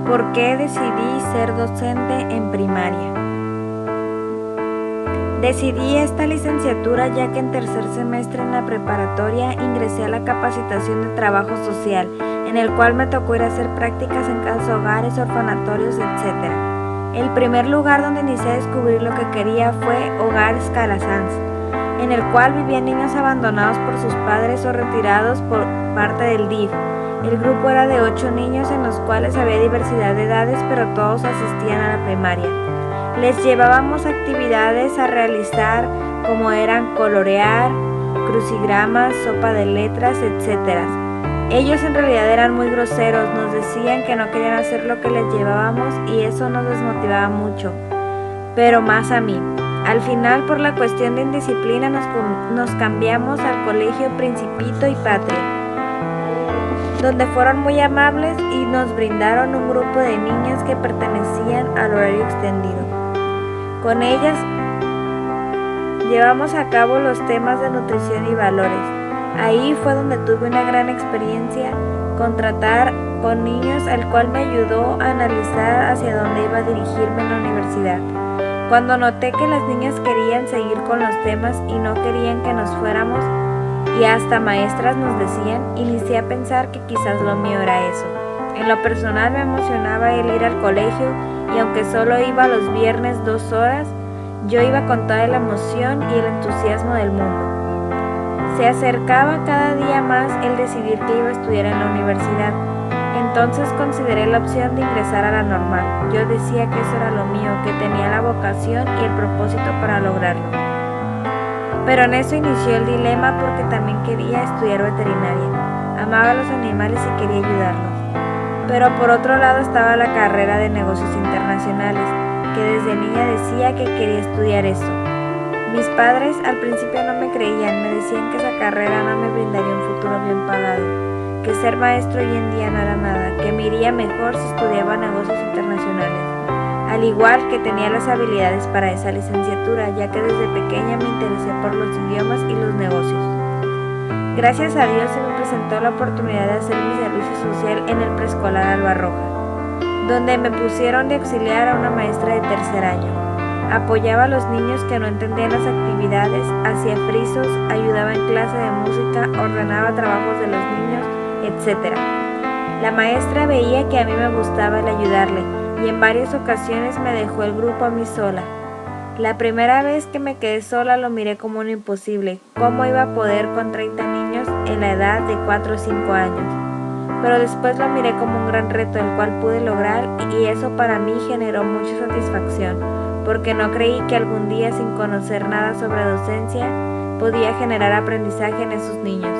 ¿Por qué decidí ser docente en primaria? Decidí esta licenciatura ya que en tercer semestre en la preparatoria ingresé a la capacitación de trabajo social, en el cual me tocó ir a hacer prácticas en casas hogares, orfanatorios, etc. El primer lugar donde inicié a descubrir lo que quería fue Hogares Calasanz, en el cual vivían niños abandonados por sus padres o retirados por parte del DIF. El grupo era de 8 niños en los cuales había diversidad de edades, pero todos asistían a la primaria. Les llevábamos actividades a realizar como eran colorear, crucigramas, sopa de letras, etc. Ellos en realidad eran muy groseros, nos decían que no querían hacer lo que les llevábamos y eso nos desmotivaba mucho, pero más a mí. Al final, por la cuestión de indisciplina, nos cambiamos al colegio Principito y Patria, donde fueron muy amables y nos brindaron un grupo de niñas que pertenecían al horario extendido. Con ellas llevamos a cabo los temas de nutrición y valores. Ahí fue donde tuve una gran experiencia con tratar con niños, al cual me ayudó a analizar hacia dónde iba a dirigirme en la universidad. Cuando noté que las niñas querían seguir con los temas y no querían que nos fuéramos, y hasta maestras nos decían, inicié a pensar que quizás lo mío era eso. En lo personal me emocionaba el ir al colegio y aunque solo iba los viernes 2 horas, yo iba con toda la emoción y el entusiasmo del mundo. Se acercaba cada día más el decidir que iba a estudiar en la universidad. Entonces consideré la opción de ingresar a la normal. Yo decía que eso era lo mío, que tenía la vocación y el propósito para lograrlo. Pero en eso inició el dilema porque también quería estudiar veterinaria. Amaba a los animales y quería ayudarlos. Pero por otro lado estaba la carrera de negocios internacionales, que desde niña decía que quería estudiar eso. Mis padres al principio no me creían, me decían que esa carrera no me brindaría un futuro bien pagado, que ser maestro hoy en día no era nada, que me iría mejor si estudiaba negocios internacionales. Al igual que tenía las habilidades para esa licenciatura, ya que desde pequeña me interesé por los idiomas y los negocios. Gracias a Dios se me presentó la oportunidad de hacer mi servicio social en el preescolar Alba Roja, donde me pusieron de auxiliar a una maestra de tercer año. Apoyaba a los niños que no entendían las actividades, hacía frisos, ayudaba en clase de música, ordenaba trabajos de los niños, etc. La maestra veía que a mí me gustaba el ayudarle y en varias ocasiones me dejó el grupo a mí sola. La primera vez que me quedé sola lo miré como un imposible. ¿Cómo iba a poder con 30 niños en la edad de 4 o 5 años? Pero después lo miré como un gran reto el cual pude lograr y eso para mí generó mucha satisfacción, porque no creí que algún día sin conocer nada sobre docencia podía generar aprendizaje en esos niños.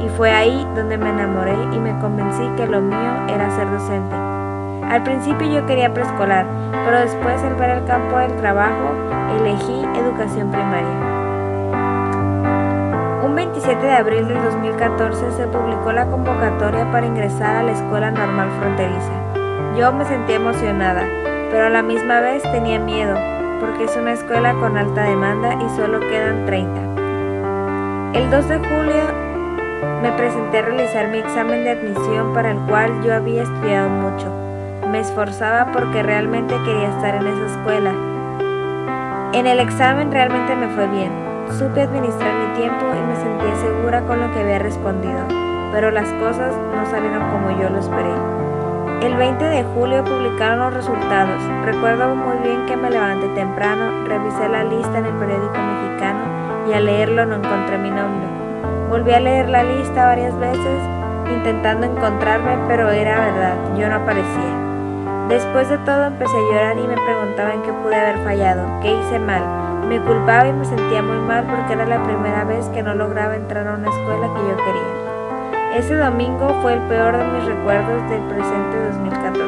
Y fue ahí donde me enamoré y me convencí que lo mío era ser docente. Al principio yo quería preescolar, pero después al ver el campo del trabajo, elegí educación primaria. Un 27 de abril del 2014 se publicó la convocatoria para ingresar a la Escuela Normal Fronteriza. Yo me sentía emocionada, pero a la misma vez tenía miedo, porque es una escuela con alta demanda y solo quedan 30. El 2 de julio me presenté a realizar mi examen de admisión para el cual yo había estudiado mucho. Me esforzaba porque realmente quería estar en esa escuela. En el examen realmente me fue bien. Supe administrar mi tiempo y me sentía segura con lo que había respondido, pero las cosas no salieron como yo lo esperé. El 20 de julio publicaron los resultados. Recuerdo muy bien que me levanté temprano, revisé la lista en el periódico mexicano y al leerlo no encontré mi nombre. Volví a leer la lista varias veces intentando encontrarme, pero era verdad, yo no aparecía. Después de todo empecé a llorar y me preguntaba en qué pude haber fallado, qué hice mal. Me culpaba y me sentía muy mal porque era la primera vez que no lograba entrar a una escuela que yo quería. Ese domingo fue el peor de mis recuerdos del presente 2014.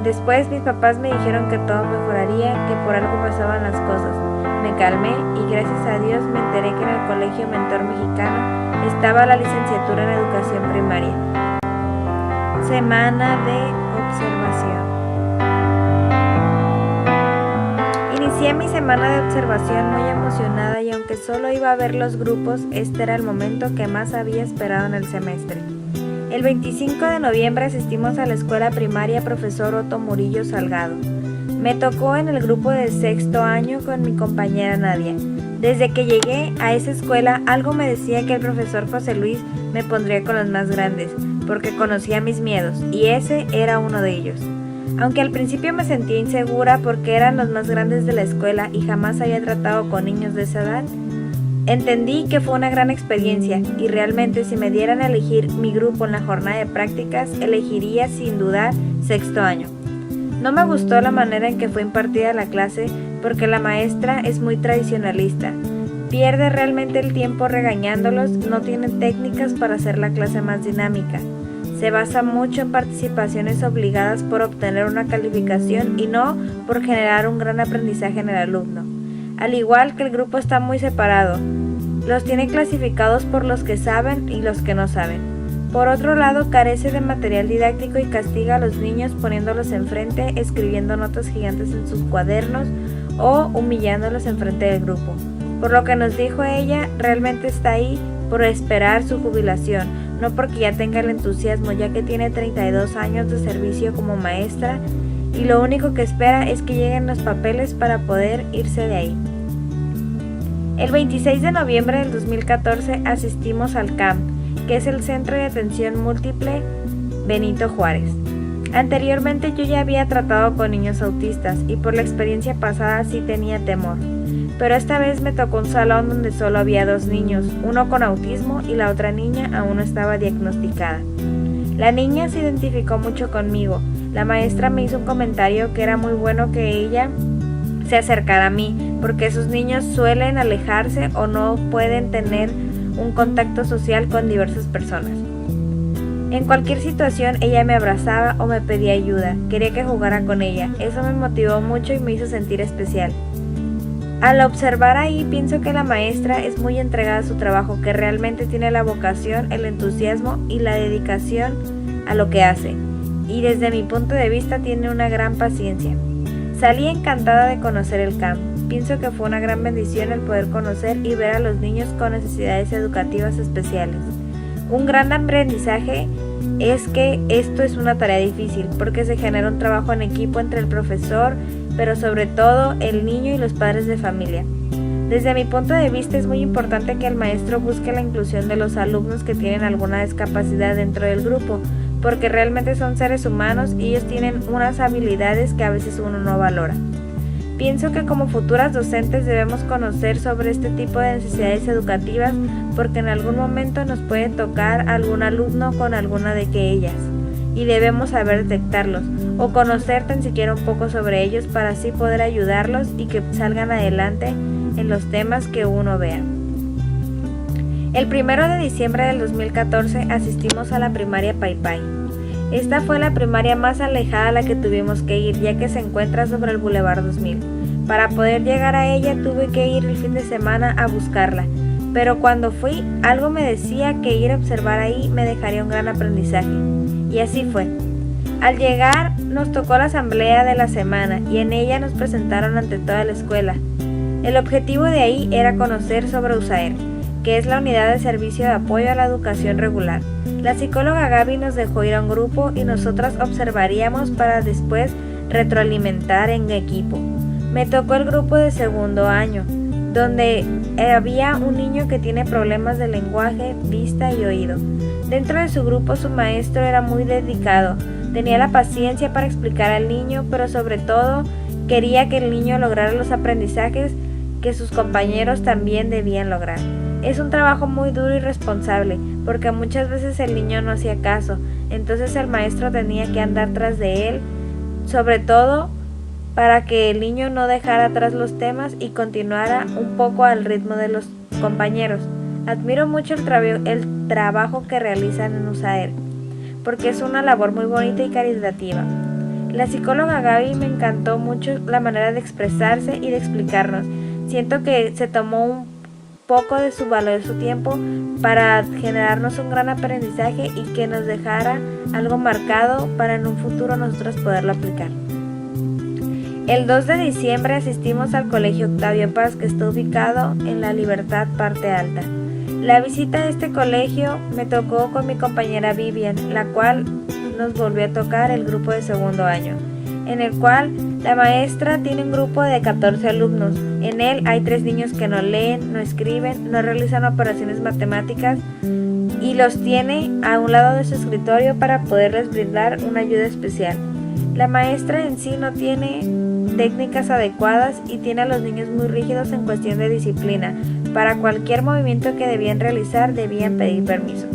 Después mis papás me dijeron que todo mejoraría, que por algo pasaban las cosas. Me calmé y gracias a Dios me enteré que en el Colegio Mentor Mexicano estaba la licenciatura en educación primaria. Semana de observación. Inicié mi semana de observación muy emocionada y aunque solo iba a ver los grupos, este era el momento que más había esperado en el semestre. El 25 de noviembre asistimos a la escuela primaria Profesor Otto Murillo Salgado. Me tocó en el grupo de sexto año con mi compañera Nadia. Desde que llegué a esa escuela, algo me decía que el profesor José Luis me pondría con los más grandes, porque conocía mis miedos, y ese era uno de ellos. Aunque al principio me sentía insegura porque eran los más grandes de la escuela y jamás había tratado con niños de esa edad, entendí que fue una gran experiencia y realmente si me dieran a elegir mi grupo en la jornada de prácticas, elegiría sin dudar sexto año. No me gustó la manera en que fue impartida la clase porque la maestra es muy tradicionalista. Pierde realmente el tiempo regañándolos, no tiene técnicas para hacer la clase más dinámica. Se basa mucho en participaciones obligadas por obtener una calificación y no por generar un gran aprendizaje en el alumno. Al igual que el grupo está muy separado, los tiene clasificados por los que saben y los que no saben. Por otro lado, carece de material didáctico y castiga a los niños poniéndolos enfrente, escribiendo notas gigantes en sus cuadernos o humillándolos enfrente del grupo. Por lo que nos dijo ella, realmente está ahí por esperar su jubilación, no porque ya tenga el entusiasmo, ya que tiene 32 años de servicio como maestra y lo único que espera es que lleguen los papeles para poder irse de ahí. El 26 de noviembre del 2014 asistimos al CAM, que es el Centro de Atención Múltiple Benito Juárez. Anteriormente yo ya había tratado con niños autistas y por la experiencia pasada sí tenía temor, pero esta vez me tocó un salón donde solo había 2 niños, uno con autismo y la otra niña aún no estaba diagnosticada. La niña se identificó mucho conmigo. La maestra me hizo un comentario que era muy bueno que ella se acercara a mí, porque esos niños suelen alejarse o no pueden tener un contacto social con diversas personas. En cualquier situación ella me abrazaba o me pedía ayuda, quería que jugara con ella, eso me motivó mucho y me hizo sentir especial. Al observar ahí pienso que la maestra es muy entregada a su trabajo, que realmente tiene la vocación, el entusiasmo y la dedicación a lo que hace, y desde mi punto de vista tiene una gran paciencia. Salí encantada de conocer el CAM. Pienso que fue una gran bendición el poder conocer y ver a los niños con necesidades educativas especiales. Un gran aprendizaje es que esto es una tarea difícil porque se genera un trabajo en equipo entre el profesor, pero sobre todo el niño y los padres de familia. Desde mi punto de vista es muy importante que el maestro busque la inclusión de los alumnos que tienen alguna discapacidad dentro del grupo, porque realmente son seres humanos y ellos tienen unas habilidades que a veces uno no valora. Pienso que como futuras docentes debemos conocer sobre este tipo de necesidades educativas porque en algún momento nos puede tocar algún alumno con alguna de ellas y debemos saber detectarlos o conocer tan siquiera un poco sobre ellos para así poder ayudarlos y que salgan adelante en los temas que uno vea. El 1 de diciembre del 2014 asistimos a la primaria Paypay. Esta fue la primaria más alejada a la que tuvimos que ir, ya que se encuentra sobre el Boulevard 2000. Para poder llegar a ella tuve que ir el fin de semana a buscarla, pero cuando fui, algo me decía que ir a observar ahí me dejaría un gran aprendizaje. Y así fue. Al llegar, nos tocó la asamblea de la semana y en ella nos presentaron ante toda la escuela. El objetivo de ahí era conocer sobre USAER, que es la Unidad de Servicio de Apoyo a la Educación Regular. La psicóloga Gaby nos dejó ir a un grupo y nosotras observaríamos para después retroalimentar en equipo. Me tocó el grupo de segundo año, donde había un niño que tiene problemas de lenguaje, vista y oído. Dentro de su grupo su maestro era muy dedicado, tenía la paciencia para explicar al niño, pero sobre todo quería que el niño lograra los aprendizajes que sus compañeros también debían lograr. Es un trabajo muy duro y responsable, porque muchas veces el niño no hacía caso, entonces el maestro tenía que andar tras de él, sobre todo para que el niño no dejara atrás los temas y continuara un poco al ritmo de los compañeros. Admiro mucho el trabajo que realizan en USAER, porque es una labor muy bonita y caritativa. La psicóloga Gaby me encantó mucho la manera de expresarse y de explicarnos. Siento que se tomó un poco de su valioso tiempo para generarnos un gran aprendizaje y que nos dejara algo marcado para en un futuro nosotros poderlo aplicar. El 2 de diciembre asistimos al Colegio Octavio Paz, que está ubicado en La Libertad, parte alta. La visita a este colegio me tocó con mi compañera Vivian, la cual nos volvió a tocar el grupo de segundo año, en el cual la maestra tiene un grupo de 14 alumnos. En él hay 3 niños que no leen, no escriben, no realizan operaciones matemáticas y los tiene a un lado de su escritorio para poderles brindar una ayuda especial. La maestra en sí no tiene técnicas adecuadas y tiene a los niños muy rígidos en cuestión de disciplina. Para cualquier movimiento que debían realizar, debían pedir permiso.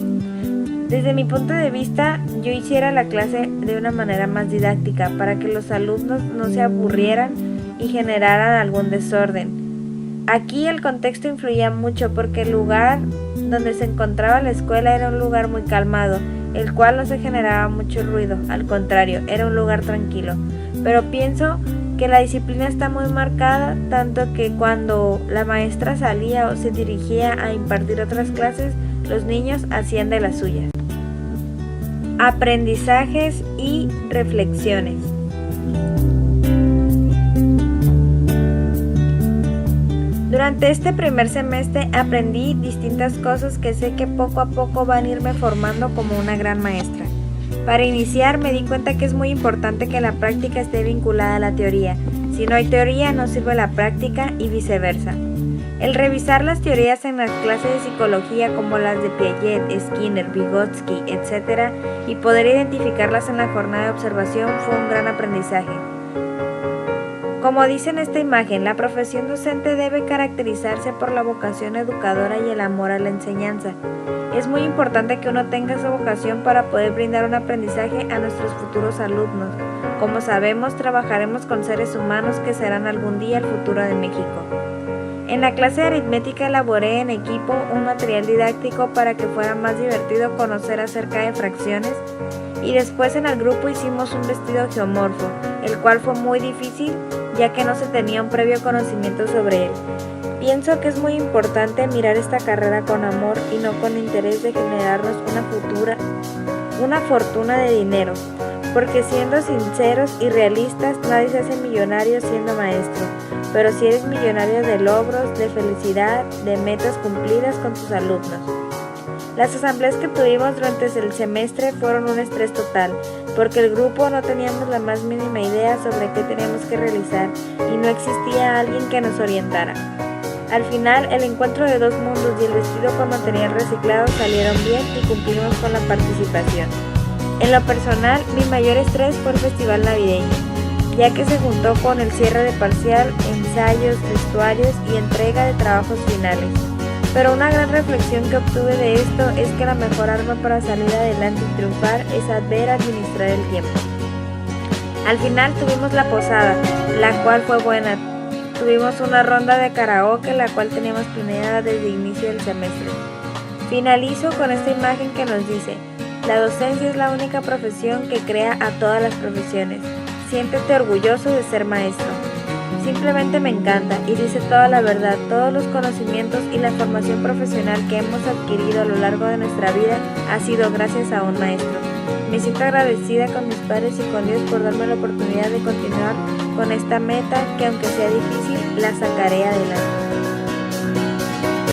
Desde mi punto de vista, yo hiciera la clase de una manera más didáctica para que los alumnos no se aburrieran y generaran algún desorden. Aquí el contexto influía mucho porque el lugar donde se encontraba la escuela era un lugar muy calmado, el cual no se generaba mucho ruido, al contrario, era un lugar tranquilo. Pero pienso que la disciplina está muy marcada, tanto que cuando la maestra salía o se dirigía a impartir otras clases, los niños hacían de las suyas. Aprendizajes y reflexiones. Durante este primer semestre aprendí distintas cosas que sé que poco a poco van a irme formando como una gran maestra. Para iniciar me di cuenta que es muy importante que la práctica esté vinculada a la teoría. Si no hay teoría no sirve la práctica y viceversa. El revisar las teorías en las clases de psicología como las de Piaget, Skinner, Vygotsky, etc. y poder identificarlas en la jornada de observación fue un gran aprendizaje. Como dice en esta imagen, la profesión docente debe caracterizarse por la vocación educadora y el amor a la enseñanza. Es muy importante que uno tenga esa vocación para poder brindar un aprendizaje a nuestros futuros alumnos. Como sabemos, trabajaremos con seres humanos que serán algún día el futuro de México. En la clase de aritmética elaboré en equipo un material didáctico para que fuera más divertido conocer acerca de fracciones y después en el grupo hicimos un vestido geomorfo, el cual fue muy difícil ya que no se tenía un previo conocimiento sobre él. Pienso que es muy importante mirar esta carrera con amor y no con interés de generarnos una fortuna de dinero, porque siendo sinceros y realistas nadie se hace millonario siendo maestro, pero si eres millonario de logros, de felicidad, de metas cumplidas con tus alumnos. Las asambleas que tuvimos durante el semestre fueron un estrés total, porque el grupo no teníamos la más mínima idea sobre qué teníamos que realizar y no existía alguien que nos orientara. Al final, el encuentro de 2 mundos y el vestido con material reciclado salieron bien y cumplimos con la participación. En lo personal, mi mayor estrés fue el festival navideño, ya que se juntó con el cierre de parcial, ensayos, vestuarios y entrega de trabajos finales. Pero una gran reflexión que obtuve de esto es que la mejor arma para salir adelante y triunfar es saber administrar el tiempo. Al final tuvimos la posada, la cual fue buena. Tuvimos una ronda de karaoke, la cual teníamos planeada desde el inicio del semestre. Finalizo con esta imagen que nos dice: la docencia es la única profesión que crea a todas las profesiones. Siéntete orgulloso de ser maestro. Simplemente me encanta y dice toda la verdad. Todos los conocimientos y la formación profesional que hemos adquirido a lo largo de nuestra vida ha sido gracias a un maestro. Me siento agradecida con mis padres y con Dios por darme la oportunidad de continuar con esta meta que, aunque sea difícil, la sacaré adelante.